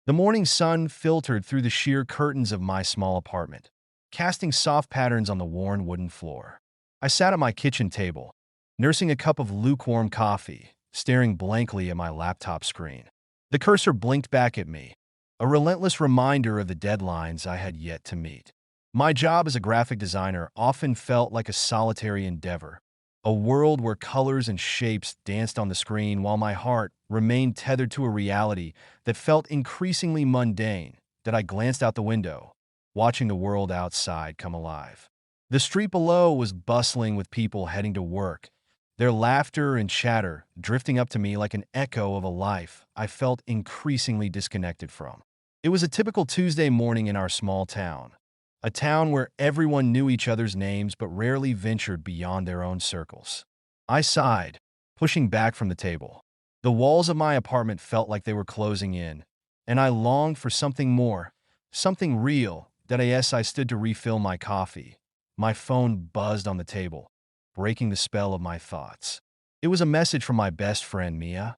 The morning sun filtered through the sheer curtains of my small apartment, casting soft patterns on the worn wooden floor. I sat at my kitchen table, nursing a cup of lukewarm coffee, staring blankly at my laptop screen. The cursor blinked back at me, a relentless reminder of the deadlines I had yet to meet. My job as a graphic designer often felt like a solitary endeavor, a world where colors and shapes danced on the screen while my heart remained tethered to a reality that felt increasingly mundane. That I glanced out the window, watching the world outside come alive. The street below was bustling with people heading to work, their laughter and chatter drifting up to me like an echo of a life I felt increasingly disconnected from. It was a typical Tuesday morning in our small town, a town where everyone knew each other's names but rarely ventured beyond their own circles. I sighed, pushing back from the table. The walls of my apartment felt like they were closing in, and I longed for something more, something real. I stood to refill my coffee. My phone buzzed on the table, breaking the spell of my thoughts. It was a message from my best friend, Mia.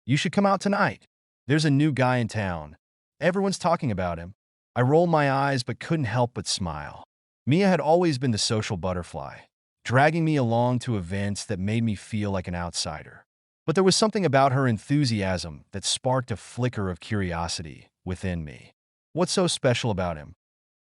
"You should come out tonight. There's a new guy in town. Everyone's talking about him." I rolled my eyes but couldn't help but smile. Mia had always been the social butterfly, dragging me along to events that made me feel like an outsider. But there was something about her enthusiasm that sparked a flicker of curiosity within me. "What's so special about him?"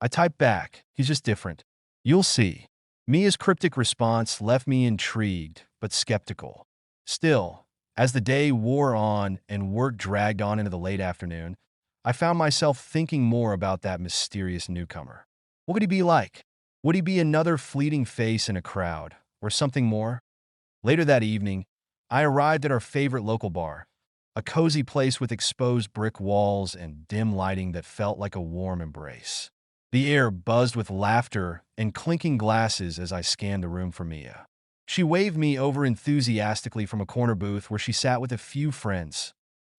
I typed back, "He's just different. You'll see." Mia's cryptic response left me intrigued but skeptical. Still, as the day wore on and work dragged on into the late afternoon, I found myself thinking more about that mysterious newcomer. What could he be like? Would he be another fleeting face in a crowd, or something more? Later that evening, I arrived at our favorite local bar, a cozy place with exposed brick walls and dim lighting that felt like a warm embrace. The air buzzed with laughter and clinking glasses as I scanned the room for Mia. She waved me over enthusiastically from a corner booth where she sat with a few friends.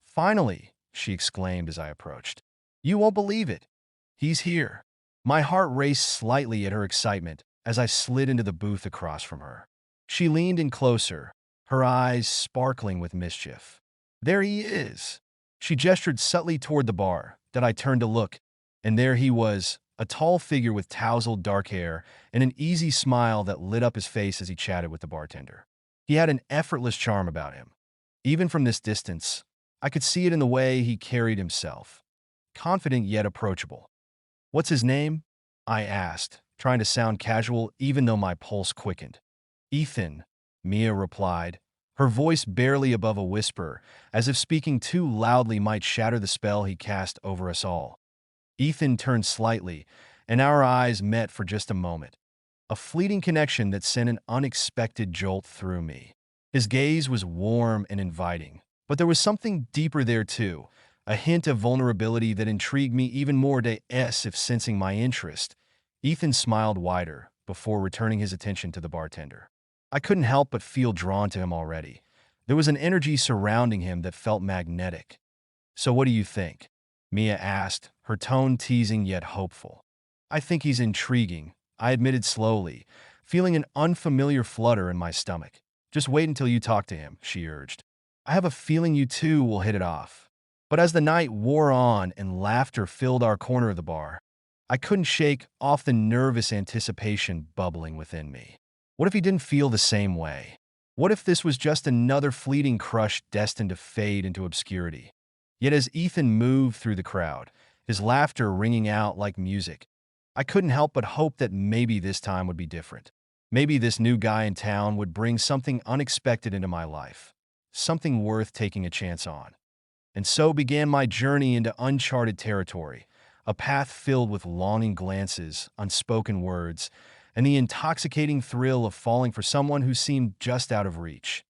"Finally!" she exclaimed as I approached. "You won't believe it. He's here." My heart raced slightly at her excitement as I slid into the booth across from her. She leaned in closer, her eyes sparkling with mischief. "There he is." She gestured subtly toward the bar. That I turned to look, and there he was, a tall figure with tousled dark hair and an easy smile that lit up his face as he chatted with the bartender. He had an effortless charm about him. Even from this distance, I could see it in the way he carried himself, confident yet approachable. "What's his name?" I asked, trying to sound casual even though my pulse quickened. "Ethan," Mia replied, her voice barely above a whisper, as if speaking too loudly might shatter the spell he cast over us all. Ethan turned slightly, and our eyes met for just a moment, a fleeting connection that sent an unexpected jolt through me. His gaze was warm and inviting, but there was something deeper there too, a hint of vulnerability that intrigued me even more if sensing my interest. Ethan smiled wider before returning his attention to the bartender. I couldn't help but feel drawn to him already. There was an energy surrounding him that felt magnetic. "So what do you think?" Mia asked, her tone teasing yet hopeful. "I think he's intriguing," I admitted slowly, feeling an unfamiliar flutter in my stomach. "Just wait until you talk to him," she urged. "I have a feeling you two will hit it off." But as the night wore on and laughter filled our corner of the bar, I couldn't shake off the nervous anticipation bubbling within me. What if he didn't feel the same way? What if this was just another fleeting crush destined to fade into obscurity? Yet as Ethan moved through the crowd, his laughter ringing out like music, I couldn't help but hope that maybe this time would be different. Maybe this new guy in town would bring something unexpected into my life, something worth taking a chance on. And so began my journey into uncharted territory, a path filled with longing glances, unspoken words, and the intoxicating thrill of falling for someone who seemed just out of reach.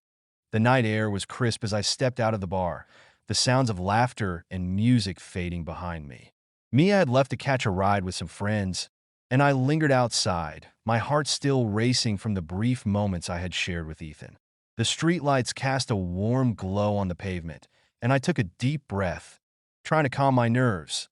The night air was crisp as I stepped out of the bar, the sounds of laughter and music fading behind me. Mia had left to catch a ride with some friends, and I lingered outside, my heart still racing from the brief moments I had shared with Ethan. The streetlights cast a warm glow on the pavement, and I took a deep breath, trying to calm my nerves.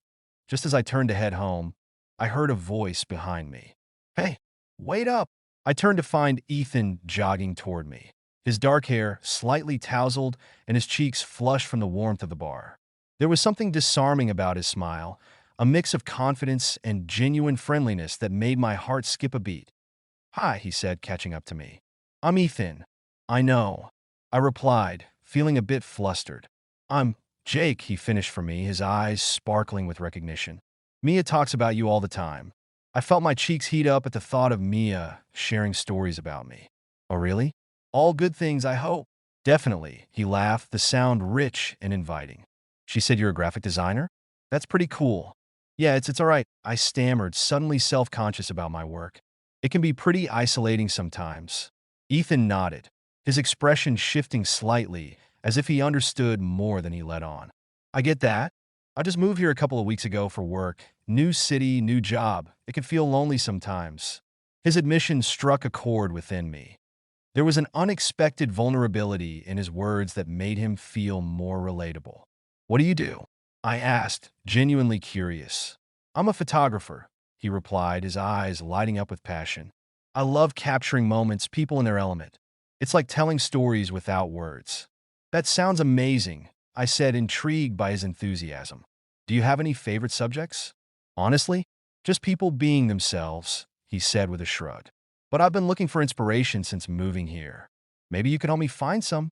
Just as I turned to head home, I heard a voice behind me. "Hey, wait up!" I turned to find Ethan jogging toward me, his dark hair slightly tousled and his cheeks flushed from the warmth of the bar. There was something disarming about his smile, a mix of confidence and genuine friendliness that made my heart skip a beat. "Hi," he said, catching up to me. "I'm Ethan." "I know," I replied, feeling a bit flustered. "I'm Jake," he finished for me, his eyes sparkling with recognition. "Mia talks about you all the time." I felt my cheeks heat up at the thought of Mia sharing stories about me. "Oh, really? All good things, I hope." "Definitely," he laughed, the sound rich and inviting. "She said you're a graphic designer? That's pretty cool." "Yeah, it's all right," I stammered, suddenly self-conscious about my work. "It can be pretty isolating sometimes." Ethan nodded, his expression shifting slightly, as if he understood more than he let on. "I get that. I just moved here a couple of weeks ago for work. New city, new job. It can feel lonely sometimes." His admission struck a chord within me. There was an unexpected vulnerability in his words that made him feel more relatable. "What do you do?" I asked, genuinely curious. "I'm a photographer," he replied, his eyes lighting up with passion. "I love capturing moments, people in their element. It's like telling stories without words." "That sounds amazing," I said, intrigued by his enthusiasm. "Do you have any favorite subjects?" "Honestly, just people being themselves," he said with a shrug. "But I've been looking for inspiration since moving here. Maybe you could help me find some."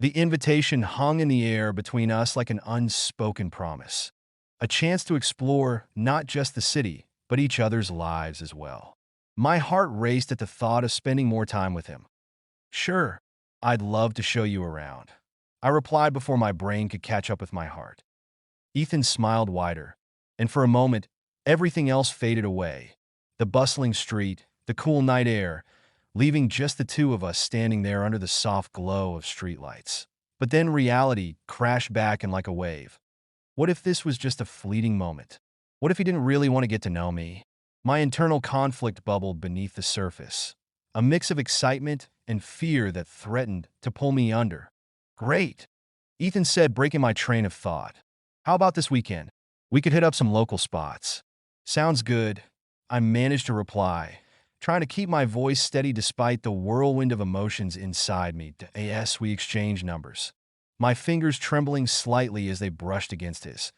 The invitation hung in the air between us like an unspoken promise. A chance to explore not just the city, but each other's lives as well. My heart raced at the thought of spending more time with him. "Sure, I'd love to show you around," I replied before my brain could catch up with my heart. Ethan smiled wider, and for a moment, everything else faded away. The bustling street, the cool night air, leaving just the two of us standing there under the soft glow of streetlights. But then reality crashed back in like a wave. What if this was just a fleeting moment? What if he didn't really want to get to know me? My internal conflict bubbled beneath the surface, a mix of excitement and fear that threatened to pull me under. "Great," Ethan said, breaking my train of thought. "How about this weekend? We could hit up some local spots." "Sounds good," I managed to reply, trying to keep my voice steady despite the whirlwind of emotions inside me. Yes, we exchanged numbers, my fingers trembling slightly as they brushed against his.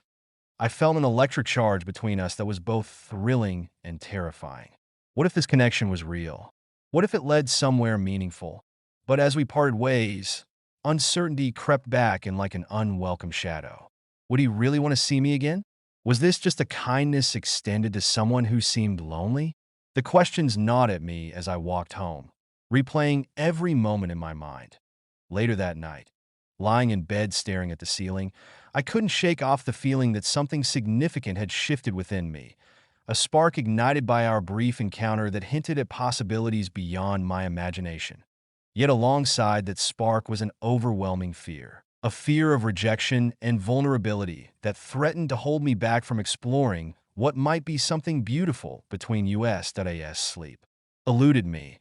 I felt an electric charge between us that was both thrilling and terrifying. What if this connection was real? What if it led somewhere meaningful? But as we parted ways, uncertainty crept back in like an unwelcome shadow. Would he really want to see me again? Was this just a kindness extended to someone who seemed lonely? The questions gnawed at me as I walked home, replaying every moment in my mind. Later that night, lying in bed staring at the ceiling, I couldn't shake off the feeling that something significant had shifted within me, a spark ignited by our brief encounter that hinted at possibilities beyond my imagination. Yet alongside that spark was an overwhelming fear, a fear of rejection and vulnerability that threatened to hold me back from exploring what might be something beautiful between us. Sleep eluded me.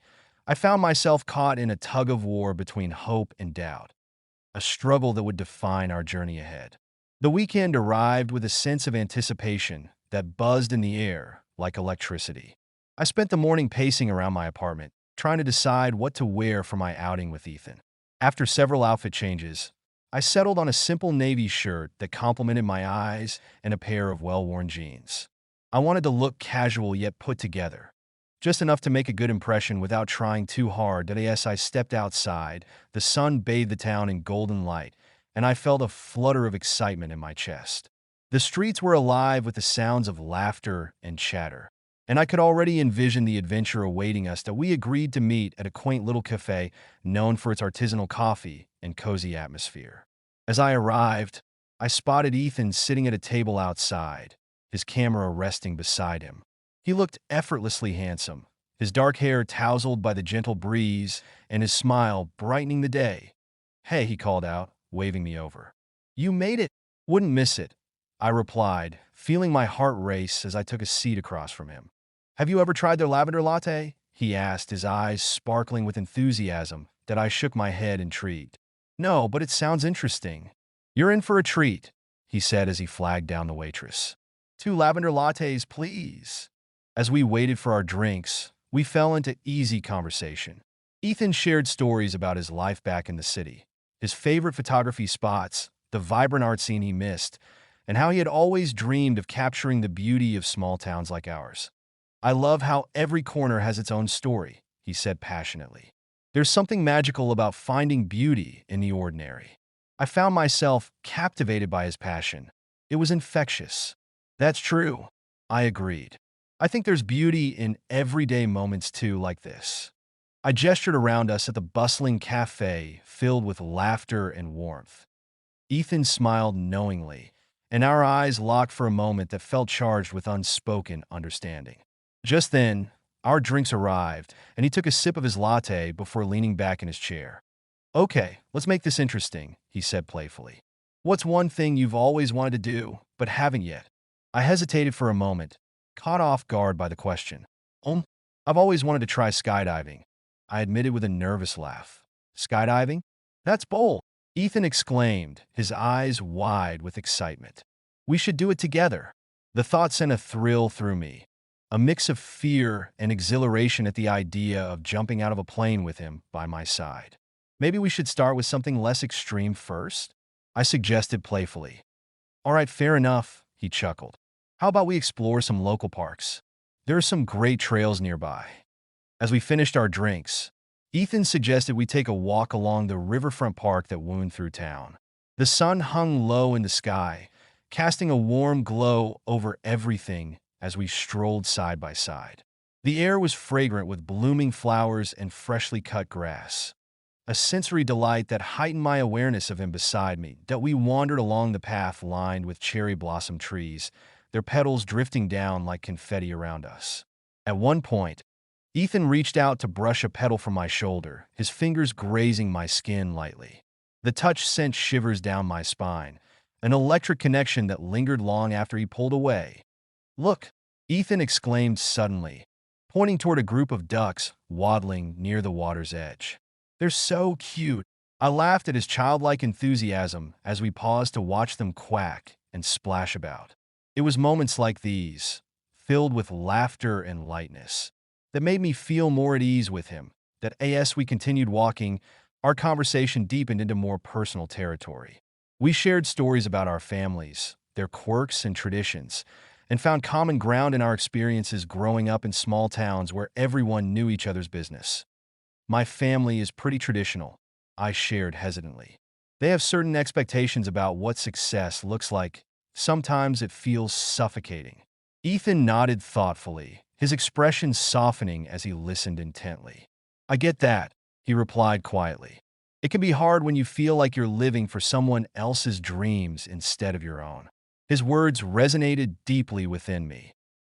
I found myself caught in a tug-of-war between hope and doubt, a struggle that would define our journey ahead. The weekend arrived with a sense of anticipation that buzzed in the air like electricity. I spent the morning pacing around my apartment, trying to decide what to wear for my outing with Ethan. After several outfit changes, I settled on a simple navy shirt that complemented my eyes and a pair of well-worn jeans. I wanted to look casual yet put together, just enough to make a good impression without trying too hard. As I stepped outside, the sun bathed the town in golden light, and I felt a flutter of excitement in my chest. The streets were alive with the sounds of laughter and chatter, and I could already envision the adventure awaiting us. That we agreed to meet at a quaint little cafe known for its artisanal coffee and cozy atmosphere. As I arrived, I spotted Ethan sitting at a table outside, his camera resting beside him. He looked effortlessly handsome, his dark hair tousled by the gentle breeze and his smile brightening the day. "Hey," he called out, waving me over. "You made it. Wouldn't miss it," I replied, feeling my heart race as I took a seat across from him. "Have you ever tried their lavender latte?" he asked, his eyes sparkling with enthusiasm that I shook my head intrigued. "No, but it sounds interesting." "You're in for a treat," he said as he flagged down the waitress. "Two lavender lattes, please." As we waited for our drinks, we fell into easy conversation. Ethan shared stories about his life back in the city, his favorite photography spots, the vibrant art scene he missed, and how he had always dreamed of capturing the beauty of small towns like ours. "I love how every corner has its own story," he said passionately. "There's something magical about finding beauty in the ordinary." I found myself captivated by his passion. It was infectious. "That's true," I agreed. "I think there's beauty in everyday moments too, like this." I gestured around us at the bustling cafe filled with laughter and warmth. Ethan smiled knowingly, and our eyes locked for a moment that felt charged with unspoken understanding. Just then, our drinks arrived, and he took a sip of his latte before leaning back in his chair. "Okay, let's make this interesting," he said playfully. "What's one thing you've always wanted to do, but haven't yet?" I hesitated for a moment, caught off guard by the question. I've always wanted to try skydiving," I admitted with a nervous laugh. "Skydiving? That's bold," Ethan exclaimed, his eyes wide with excitement. "We should do it together." The thought sent a thrill through me, a mix of fear and exhilaration at the idea of jumping out of a plane with him by my side. "Maybe we should start with something less extreme first?" I suggested playfully. "All right, fair enough," he chuckled. "How about we explore some local parks? There are some great trails nearby." As we finished our drinks, Ethan suggested we take a walk along the riverfront park that wound through town. The sun hung low in the sky, casting a warm glow over everything as we strolled side by side. The air was fragrant with blooming flowers and freshly cut grass, a sensory delight that heightened my awareness of him beside me. That we wandered along the path lined with cherry blossom trees, their petals drifting down like confetti around us. At one point, Ethan reached out to brush a petal from my shoulder, his fingers grazing my skin lightly. The touch sent shivers down my spine, an electric connection that lingered long after he pulled away. "Look!" Ethan exclaimed suddenly, pointing toward a group of ducks waddling near the water's edge. "They're so cute." I laughed at his childlike enthusiasm as we paused to watch them quack and splash about. It was moments like these, filled with laughter and lightness, that made me feel more at ease with him. That as we continued walking, our conversation deepened into more personal territory. We shared stories about our families, their quirks and traditions, and found common ground in our experiences growing up in small towns where everyone knew each other's business. "My family is pretty traditional," I shared hesitantly. "They have certain expectations about what success looks like. Sometimes it feels suffocating." Ethan nodded thoughtfully, his expression softening as he listened intently. "I get that," he replied quietly. "It can be hard when you feel like you're living for someone else's dreams instead of your own." His words resonated deeply within me.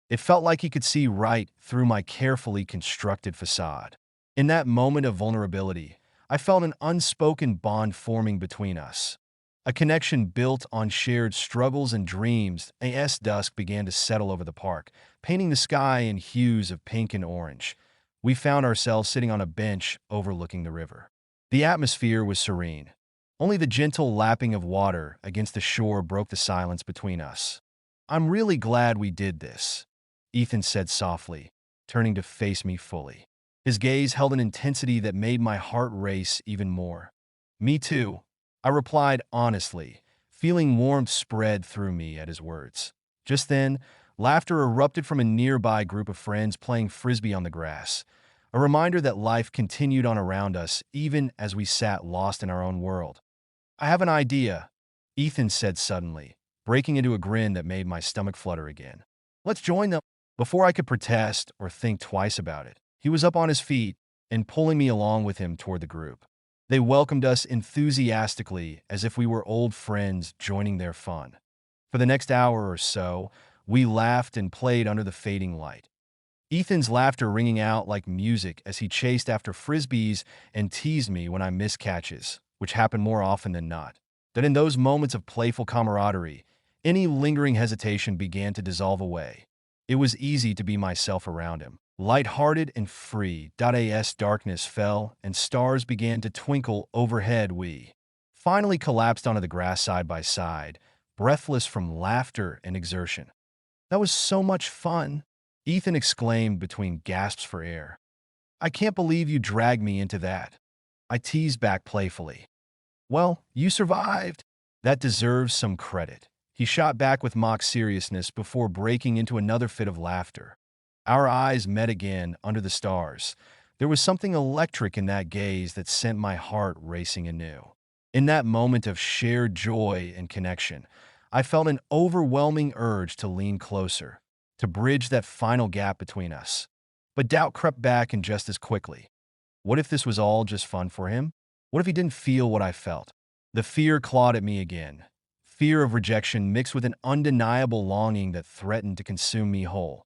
It felt like he could see right through my carefully constructed facade. In that moment of vulnerability, I felt an unspoken bond forming between us, a connection built on shared struggles and dreams. As dusk began to settle over the park, painting the sky in hues of pink and orange, we found ourselves sitting on a bench overlooking the river. The atmosphere was serene. Only the gentle lapping of water against the shore broke the silence between us. "I'm really glad we did this," Ethan said softly, turning to face me fully. His gaze held an intensity that made my heart race even more. "Me too," I replied honestly, feeling warmth spread through me at his words. Just then, laughter erupted from a nearby group of friends playing frisbee on the grass, a reminder that life continued on around us even as we sat lost in our own world. "I have an idea," Ethan said suddenly, breaking into a grin that made my stomach flutter again. "Let's join them." Before I could protest or think twice about it, he was up on his feet and pulling me along with him toward the group. They welcomed us enthusiastically as if we were old friends joining their fun. For the next hour or so, we laughed and played under the fading light, Ethan's laughter ringing out like music as he chased after frisbees and teased me when I missed catches, which happened more often than not. That in those moments of playful camaraderie, any lingering hesitation began to dissolve away. It was easy to be myself around him. Light-hearted and free. As darkness fell and stars began to twinkle overhead, we finally collapsed onto the grass side by side, breathless from laughter and exertion. "That was so much fun," Ethan exclaimed between gasps for air. "I can't believe you dragged me into that," I teased back playfully. "Well, you survived," That deserves some credit. He shot back with mock seriousness before breaking into another fit of laughter. Our eyes met again under the stars. There was something electric in that gaze that sent my heart racing anew. In that moment of shared joy and connection, I felt an overwhelming urge to lean closer, to bridge that final gap between us. But doubt crept back in just as quickly. What if this was all just fun for him? What if he didn't feel what I felt? The fear clawed at me again. Fear of rejection mixed with an undeniable longing that threatened to consume me whole.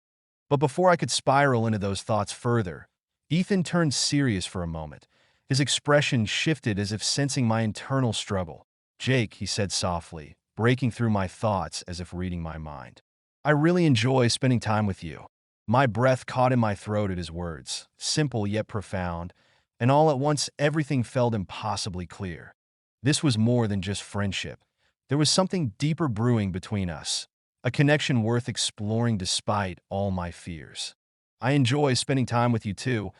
But before I could spiral into those thoughts further, Ethan turned serious for a moment. His expression shifted as if sensing my internal struggle. "Jake," he said softly, breaking through my thoughts as if reading my mind. "I really enjoy spending time with you." My breath caught in my throat at his words, simple yet profound, and all at once everything felt impossibly clear. This was more than just friendship. There was something deeper brewing between us, a connection worth exploring despite all my fears. "I enjoy spending time with you too,"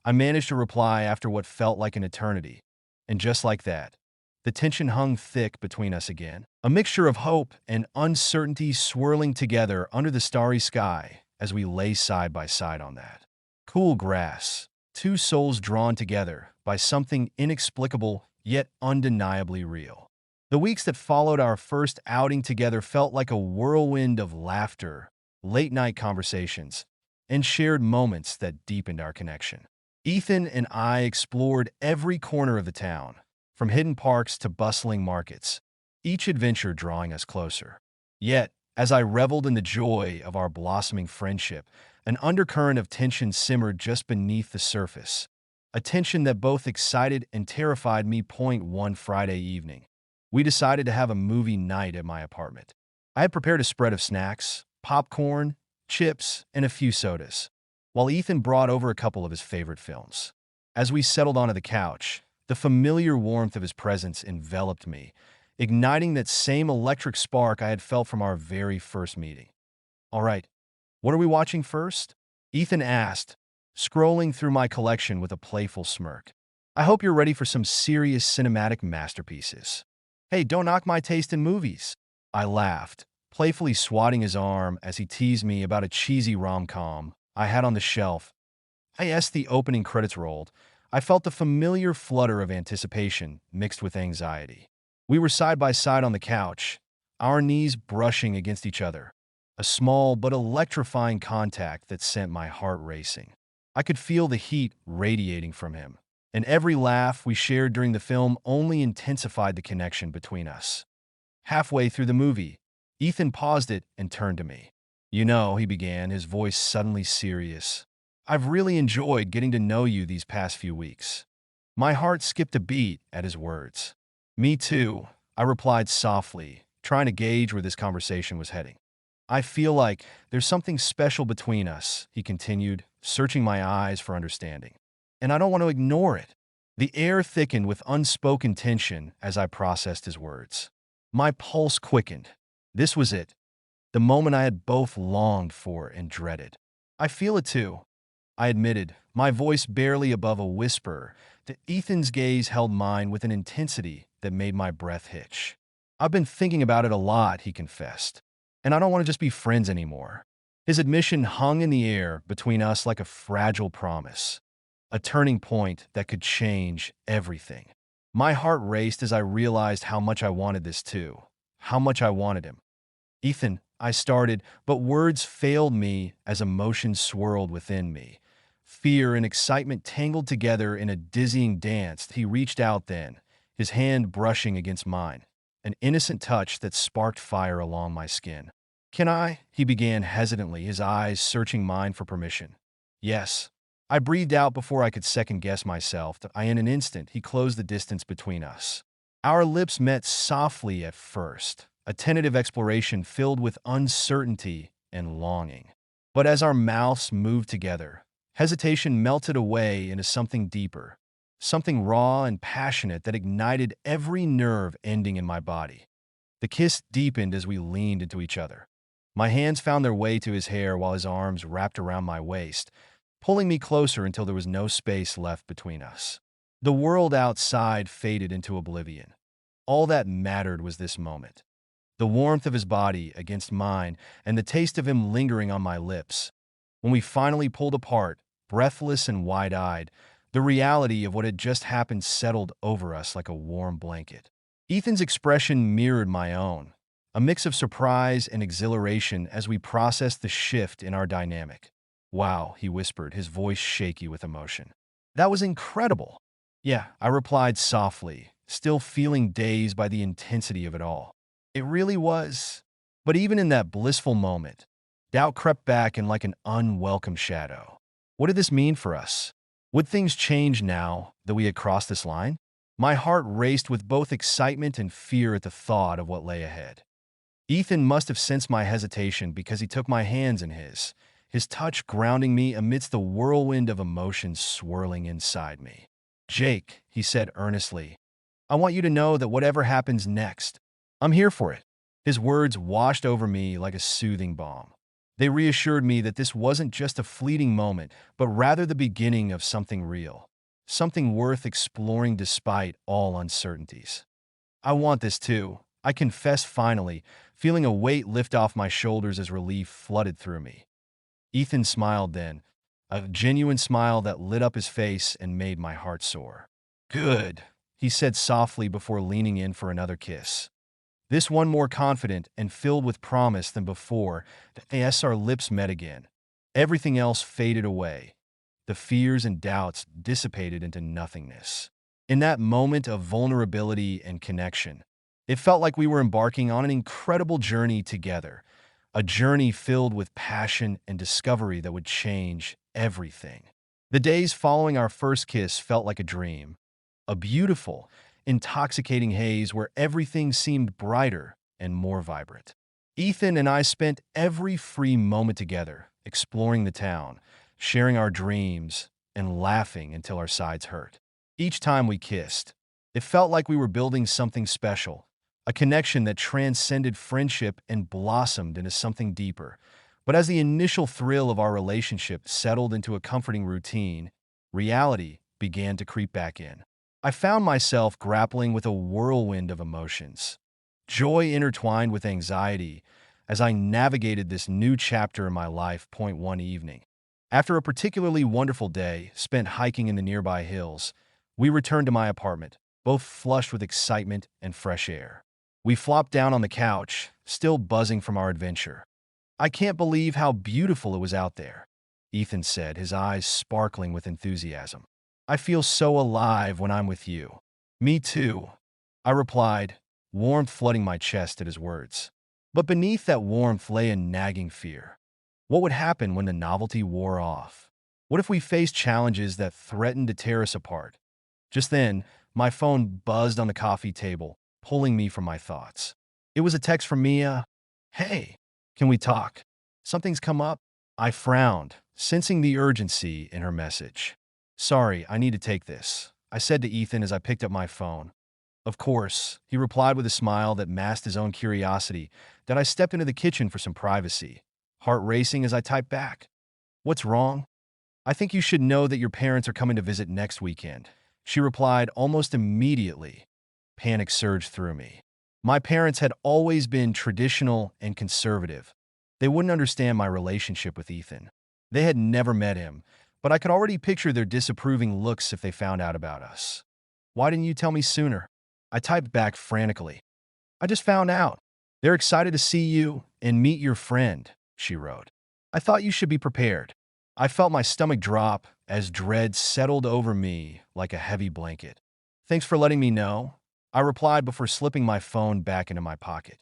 I managed to reply after what felt like an eternity. And just like that, the tension hung thick between us again, a mixture of hope and uncertainty swirling together under the starry sky as we lay side by side on that cool grass, two souls drawn together by something inexplicable yet undeniably real. The weeks that followed our first outing together felt like a whirlwind of laughter, late-night conversations, and shared moments that deepened our connection. Ethan and I explored every corner of the town, from hidden parks to bustling markets, each adventure drawing us closer. Yet, as I reveled in the joy of our blossoming friendship, an undercurrent of tension simmered just beneath the surface, a tension that both excited and terrified me. One Friday evening, we decided to have a movie night at my apartment. I had prepared a spread of snacks, popcorn, chips, and a few sodas, while Ethan brought over a couple of his favorite films. As we settled onto the couch, the familiar warmth of his presence enveloped me, igniting that same electric spark I had felt from our very first meeting. "All right, what are we watching first?" Ethan asked, scrolling through my collection with a playful smirk. "I hope you're ready for some serious cinematic masterpieces." "Hey, don't knock my taste in movies." I laughed, playfully swatting his arm as he teased me about a cheesy rom-com I had on the shelf. As the opening credits rolled, I felt the familiar flutter of anticipation mixed with anxiety. We were side by side on the couch, our knees brushing against each other, a small but electrifying contact that sent my heart racing. I could feel the heat radiating from him, and every laugh we shared during the film only intensified the connection between us. Halfway through the movie, Ethan paused it and turned to me. "You know," he began, his voice suddenly serious, "I've really enjoyed getting to know you these past few weeks." My heart skipped a beat at his words. "Me too," I replied softly, trying to gauge where this conversation was heading. "I feel like there's something special between us," he continued, searching my eyes for understanding. "And I don't want to ignore it." The air thickened with unspoken tension as I processed his words. My pulse quickened. This was it, the moment I had both longed for and dreaded. "I feel it too," I admitted, my voice barely above a whisper. Ethan's gaze held mine with an intensity that made my breath hitch. "I've been thinking about it a lot," he confessed, "and I don't want to just be friends anymore." His admission hung in the air between us like a fragile promise, a turning point that could change everything. My heart raced as I realized how much I wanted this too, how much I wanted him. "Ethan," I started, but words failed me as emotions swirled within me. Fear and excitement tangled together in a dizzying dance. He reached out then, his hand brushing against mine, an innocent touch that sparked fire along my skin. "Can I?" he began hesitantly, his eyes searching mine for permission. "Yes." I breathed out before I could second-guess myself. In an instant, he closed the distance between us. Our lips met softly at first, a tentative exploration filled with uncertainty and longing. But as our mouths moved together, hesitation melted away into something deeper, something raw and passionate that ignited every nerve ending in my body. The kiss deepened as we leaned into each other. My hands found their way to his hair while his arms wrapped around my waist, pulling me closer until there was no space left between us. The world outside faded into oblivion. All that mattered was this moment. The warmth of his body against mine and the taste of him lingering on my lips. When we finally pulled apart, breathless and wide-eyed, the reality of what had just happened settled over us like a warm blanket. Ethan's expression mirrored my own, a mix of surprise and exhilaration as we processed the shift in our dynamic. "Wow," he whispered, his voice shaky with emotion. "That was incredible." "Yeah," I replied softly, still feeling dazed by the intensity of it all. "It really was." But even in that blissful moment, doubt crept back in like an unwelcome shadow. What did this mean for us? Would things change now that we had crossed this line? My heart raced with both excitement and fear at the thought of what lay ahead. Ethan must have sensed my hesitation because he took my hands in his touch grounding me amidst the whirlwind of emotions swirling inside me. "Jake," he said earnestly, "I want you to know that whatever happens next, I'm here for it." His words washed over me like a soothing balm. They reassured me that this wasn't just a fleeting moment, but rather the beginning of something real, something worth exploring despite all uncertainties. "I want this too," I confessed finally, feeling a weight lift off my shoulders as relief flooded through me. Ethan smiled then, a genuine smile that lit up his face and made my heart soar. "Good," he said softly before leaning in for another kiss. This one more confident and filled with promise than before, as our lips met again. Everything else faded away. The fears and doubts dissipated into nothingness. In that moment of vulnerability and connection, it felt like we were embarking on an incredible journey together, a journey filled with passion and discovery that would change everything. The days following our first kiss felt like a dream, a beautiful, intoxicating haze where everything seemed brighter and more vibrant. Ethan and I spent every free moment together, exploring the town, sharing our dreams, and laughing until our sides hurt. Each time we kissed, it felt like we were building something special, a connection that transcended friendship and blossomed into something deeper. But as the initial thrill of our relationship settled into a comforting routine, reality began to creep back in. I found myself grappling with a whirlwind of emotions, joy intertwined with anxiety, as I navigated this new chapter in my life. One evening, after a particularly wonderful day spent hiking in the nearby hills, we returned to my apartment, both flushed with excitement and fresh air. We flopped down on the couch, still buzzing from our adventure. "I can't believe how beautiful it was out there," Ethan said, his eyes sparkling with enthusiasm. "I feel so alive when I'm with you." "Me too," I replied, warmth flooding my chest at his words. But beneath that warmth lay a nagging fear. What would happen when the novelty wore off? What if we faced challenges that threatened to tear us apart? Just then, my phone buzzed on the coffee table, pulling me from my thoughts. It was a text from Mia. "Hey, can we talk? Something's come up." I frowned, sensing the urgency in her message. "Sorry, I need to take this," I said to Ethan as I picked up my phone. "Of course," he replied with a smile that masked his own curiosity, that I stepped into the kitchen for some privacy, heart racing as I typed back. "What's wrong?" "I think you should know that your parents are coming to visit next weekend," she replied almost immediately. Panic surged through me. My parents had always been traditional and conservative. They wouldn't understand my relationship with Ethan. They had never met him, but I could already picture their disapproving looks if they found out about us. "Why didn't you tell me sooner?" I typed back frantically. "I just found out. They're excited to see you and meet your friend," she wrote. "I thought you should be prepared." I felt my stomach drop as dread settled over me like a heavy blanket. "Thanks for letting me know," I replied before slipping my phone back into my pocket.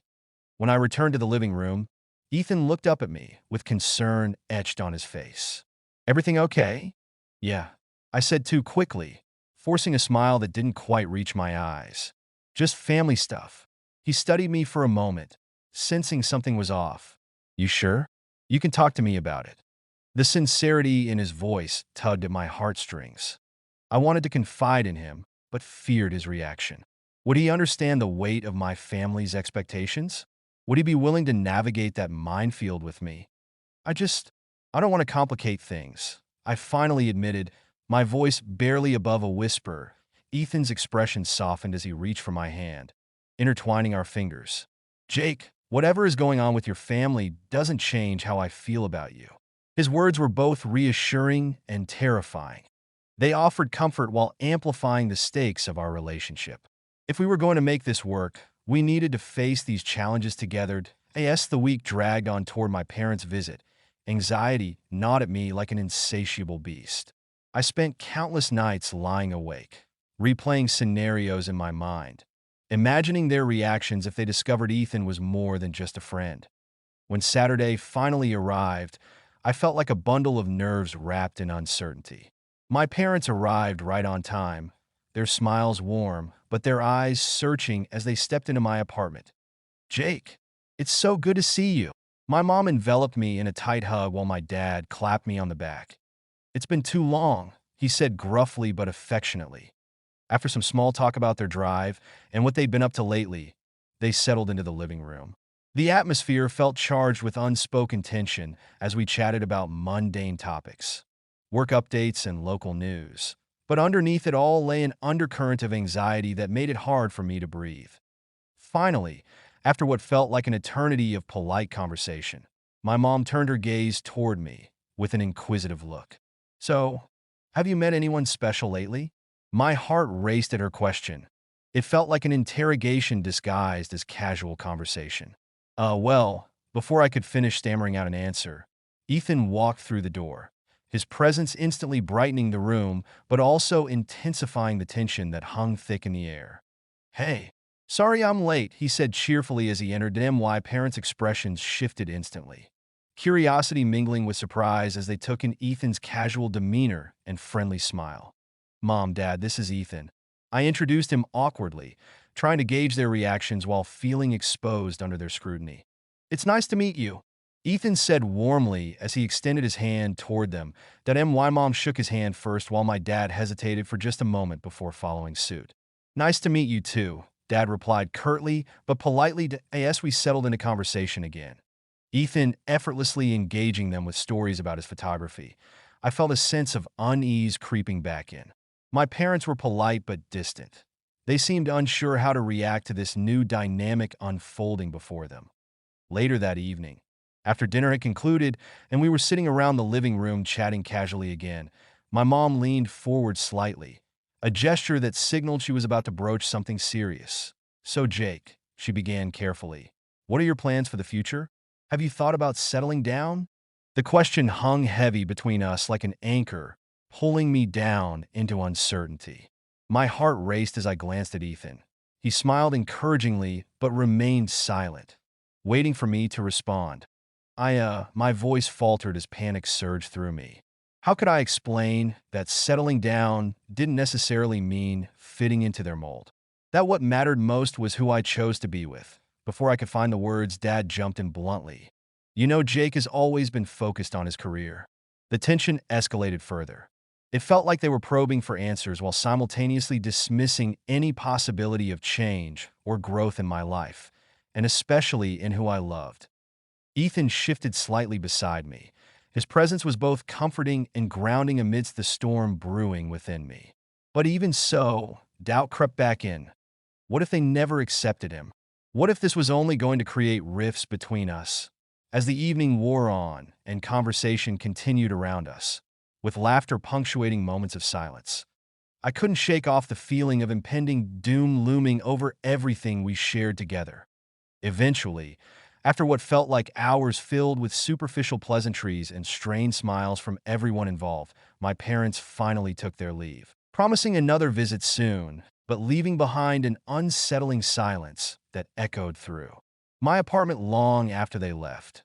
When I returned to the living room, Ethan looked up at me with concern etched on his face. "Everything okay?" "Yeah," I said too quickly, forcing a smile that didn't quite reach my eyes. "Just family stuff." He studied me for a moment, sensing something was off. "You sure? You can talk to me about it." The sincerity in his voice tugged at my heartstrings. I wanted to confide in him, but feared his reaction. Would he understand the weight of my family's expectations? Would he be willing to navigate that minefield with me? I don't want to complicate things," I finally admitted, my voice barely above a whisper. Ethan's expression softened as he reached for my hand. intertwining our fingers. Jake, whatever is going on with your family doesn't change how I feel about you. His words were both reassuring and terrifying. They offered comfort while amplifying the stakes of our relationship. If we were going to make this work, we needed to face these challenges together. As the week dragged on toward my parents' visit, anxiety gnawed at me like an insatiable beast. I spent countless nights lying awake, replaying scenarios in my mind, imagining their reactions if they discovered Ethan was more than just a friend. When Saturday finally arrived, I felt like a bundle of nerves wrapped in uncertainty. My parents arrived right on time, their smiles warm, but their eyes searching as they stepped into my apartment. Jake, it's so good to see you. My mom enveloped me in a tight hug while my dad clapped me on the back. It's been too long, he said gruffly but affectionately. After some small talk about their drive and what they'd been up to lately, they settled into the living room. The atmosphere felt charged with unspoken tension as we chatted about mundane topics, work updates, and local news. But underneath it all lay an undercurrent of anxiety that made it hard for me to breathe. Finally, after what felt like an eternity of polite conversation, my mom turned her gaze toward me with an inquisitive look. So, have you met anyone special lately? My heart raced at her question. It felt like an interrogation disguised as casual conversation. Before I could finish stammering out an answer, Ethan walked through the door, his presence instantly brightening the room, but also intensifying the tension that hung thick in the air. Hey, sorry I'm late, he said cheerfully as he entered. My parents' expressions shifted instantly, curiosity mingling with surprise as they took in Ethan's casual demeanor and friendly smile. Mom, Dad, this is Ethan. I introduced him awkwardly, trying to gauge their reactions while feeling exposed under their scrutiny. It's nice to meet you, Ethan said warmly as he extended his hand toward them. My mom shook his hand first while my dad hesitated for just a moment before following suit. Nice to meet you too, Dad replied curtly but politely as we settled into conversation again. Ethan effortlessly engaging them with stories about his photography. I felt a sense of unease creeping back in. My parents were polite but distant. They seemed unsure how to react to this new dynamic unfolding before them. Later that evening, after dinner had concluded and we were sitting around the living room chatting casually again, my mom leaned forward slightly, a gesture that signaled she was about to broach something serious. So Jake, she began carefully, what are your plans for the future? Have you thought about settling down? The question hung heavy between us like an anchor, pulling me down into uncertainty. My heart raced as I glanced at Ethan. He smiled encouragingly but remained silent, waiting for me to respond. My voice faltered as panic surged through me. How could I explain that settling down didn't necessarily mean fitting into their mold? That what mattered most was who I chose to be with. Before I could find the words, Dad jumped in bluntly. You know, Jake has always been focused on his career. The tension escalated further. It felt like they were probing for answers while simultaneously dismissing any possibility of change or growth in my life, and especially in who I loved. Ethan shifted slightly beside me. His presence was both comforting and grounding amidst the storm brewing within me. But even so, doubt crept back in. What if they never accepted him? What if this was only going to create rifts between us? As the evening wore on and conversation continued around us, with laughter punctuating moments of silence, I couldn't shake off the feeling of impending doom looming over everything we shared together. Eventually, after what felt like hours filled with superficial pleasantries and strained smiles from everyone involved, my parents finally took their leave, promising another visit soon, but leaving behind an unsettling silence that echoed through my apartment long after they left.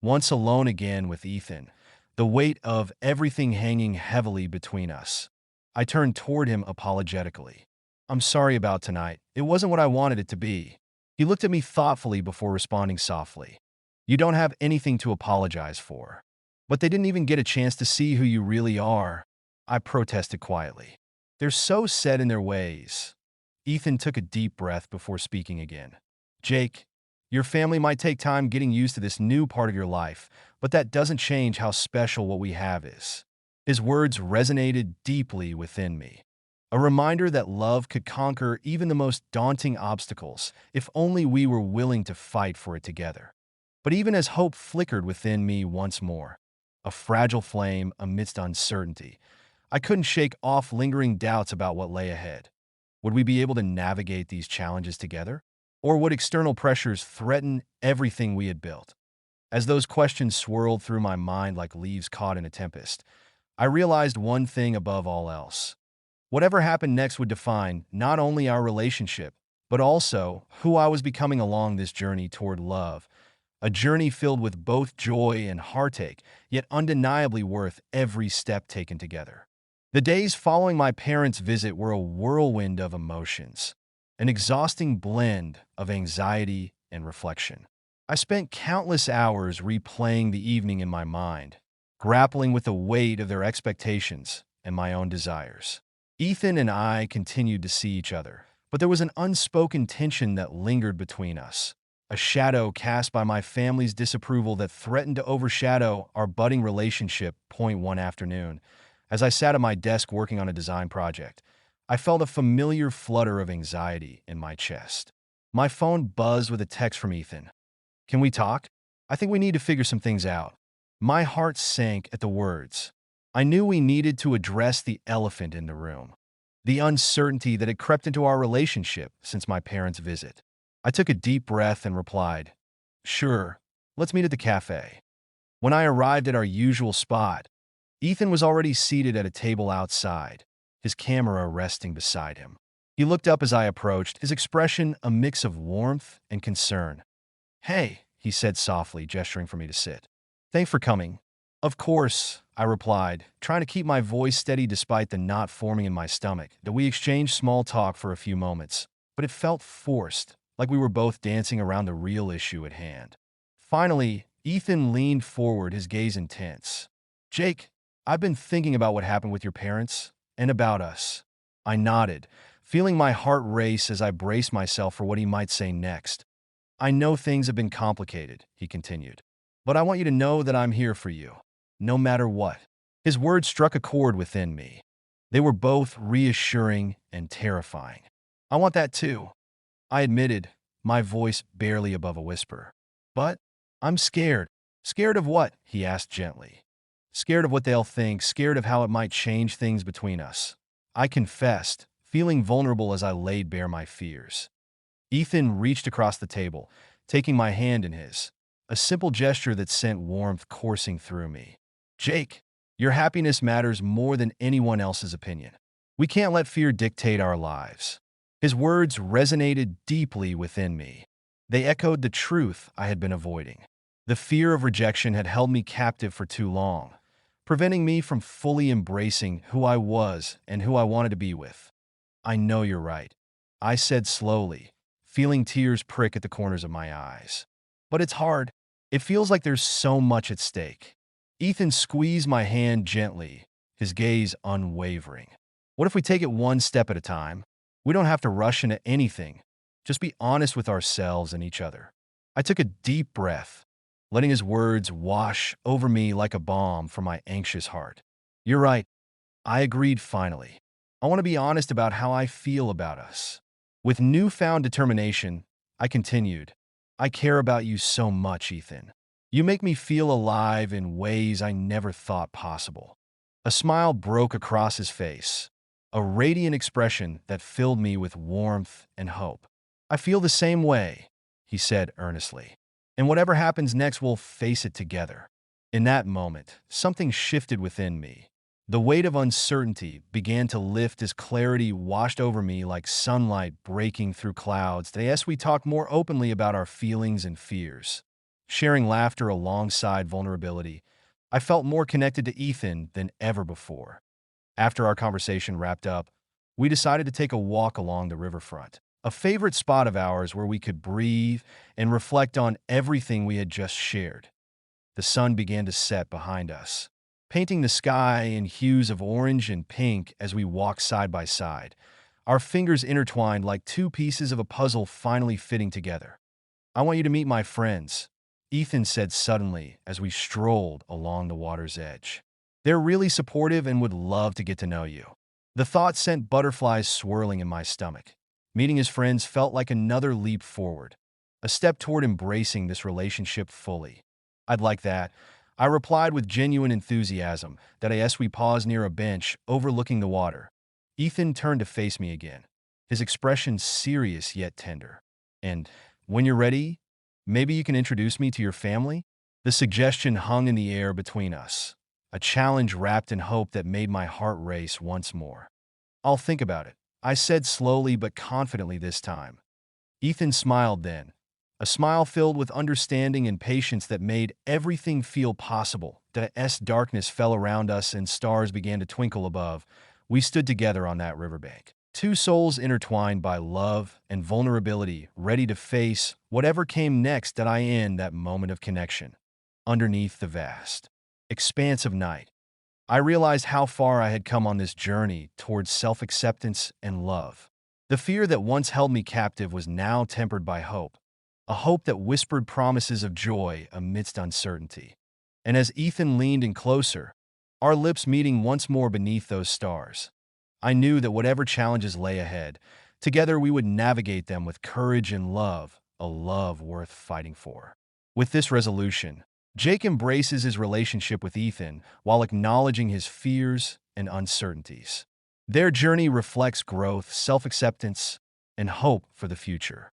Once alone again with Ethan, the weight of everything hanging heavily between us, I turned toward him apologetically. I'm sorry about tonight. It wasn't what I wanted it to be. He looked at me thoughtfully before responding softly. You don't have anything to apologize for. But they didn't even get a chance to see who you really are, I protested quietly. They're so set in their ways. Ethan took a deep breath before speaking again. Jake, your family might take time getting used to this new part of your life, but that doesn't change how special what we have is. His words resonated deeply within me. A reminder that love could conquer even the most daunting obstacles if only we were willing to fight for it together. But even as hope flickered within me once more, a fragile flame amidst uncertainty, I couldn't shake off lingering doubts about what lay ahead. Would we be able to navigate these challenges together? Or would external pressures threaten everything we had built? As those questions swirled through my mind like leaves caught in a tempest, I realized one thing above all else. Whatever happened next would define not only our relationship, but also who I was becoming along this journey toward love, a journey filled with both joy and heartache, yet undeniably worth every step taken together. The days following my parents' visit were a whirlwind of emotions, an exhausting blend of anxiety and reflection. I spent countless hours replaying the evening in my mind, grappling with the weight of their expectations and my own desires. Ethan and I continued to see each other, but there was an unspoken tension that lingered between us, a shadow cast by my family's disapproval that threatened to overshadow our budding relationship. One afternoon, as I sat at my desk working on a design project, I felt a familiar flutter of anxiety in my chest. My phone buzzed with a text from Ethan. "Can we talk? I think we need to figure some things out." My heart sank at the words. I knew we needed to address the elephant in the room, the uncertainty that had crept into our relationship since my parents' visit. I took a deep breath and replied, "Sure, let's meet at the cafe." When I arrived at our usual spot, Ethan was already seated at a table outside, his camera resting beside him. He looked up as I approached, his expression a mix of warmth and concern. "Hey," he said softly, gesturing for me to sit. "Thanks for coming." "Of course," I replied, trying to keep my voice steady despite the knot forming in my stomach. That we exchanged small talk for a few moments, but it felt forced, like we were both dancing around the real issue at hand. Finally, Ethan leaned forward, his gaze intense. "Jake, I've been thinking about what happened with your parents and about us." I nodded, feeling my heart race as I braced myself for what he might say next. "I know things have been complicated," he continued, "but I want you to know that I'm here for you, no matter what." His words struck a chord within me. They were both reassuring and terrifying. "I want that too," I admitted, my voice barely above a whisper. "But I'm scared." "Scared of what?" he asked gently. "Scared of what they'll think, scared of how it might change things between us," I confessed, feeling vulnerable as I laid bare my fears. Ethan reached across the table, taking my hand in his, a simple gesture that sent warmth coursing through me. "Jake, your happiness matters more than anyone else's opinion. We can't let fear dictate our lives." His words resonated deeply within me. They echoed the truth I had been avoiding. The fear of rejection had held me captive for too long, preventing me from fully embracing who I was and who I wanted to be with. "I know you're right," I said slowly, feeling tears prick at the corners of my eyes. "But it's hard. It feels like there's so much at stake." Ethan squeezed my hand gently, his gaze unwavering. "What if we take it one step at a time? We don't have to rush into anything. Just be honest with ourselves and each other." I took a deep breath, letting his words wash over me like a balm for my anxious heart. "You're right," I agreed finally. "I want to be honest about how I feel about us." With newfound determination, I continued, "I care about you so much, Ethan. You make me feel alive in ways I never thought possible." A smile broke across his face, a radiant expression that filled me with warmth and hope. "I feel the same way," he said earnestly. "And whatever happens next, we'll face it together." In that moment, something shifted within me. The weight of uncertainty began to lift as clarity washed over me like sunlight breaking through clouds. As we talked more openly about our feelings and fears, sharing laughter alongside vulnerability, I felt more connected to Ethan than ever before. After our conversation wrapped up, we decided to take a walk along the riverfront, a favorite spot of ours where we could breathe and reflect on everything we had just shared. The sun began to set behind us, painting the sky in hues of orange and pink as we walked side by side, our fingers intertwined like two pieces of a puzzle finally fitting together. "I want you to meet my friends," Ethan said suddenly as we strolled along the water's edge. "They're really supportive and would love to get to know you." The thought sent butterflies swirling in my stomach. Meeting his friends felt like another leap forward, a step toward embracing this relationship fully. I'd like that. I replied with genuine enthusiasm that as we paused near a bench overlooking the water. Ethan turned to face me again, his expression serious yet tender. And when you're ready, maybe you can introduce me to your family? The suggestion hung in the air between us, a challenge wrapped in hope that made my heart race once more. I'll think about it, I said slowly but confidently this time. Ethan smiled then, a smile filled with understanding and patience that made everything feel possible. As darkness fell around us and stars began to twinkle above, we stood together on that riverbank. Two souls intertwined by love and vulnerability, ready to face whatever came next in that moment of connection. Underneath the vast expanse of night, I realized how far I had come on this journey towards self-acceptance and love. The fear that once held me captive was now tempered by hope, a hope that whispered promises of joy amidst uncertainty. And as Ethan leaned in closer, our lips meeting once more beneath those stars, I knew that whatever challenges lay ahead, together we would navigate them with courage and love, a love worth fighting for. With this resolution, Jake embraces his relationship with Ethan while acknowledging his fears and uncertainties. Their journey reflects growth, self-acceptance, and hope for the future.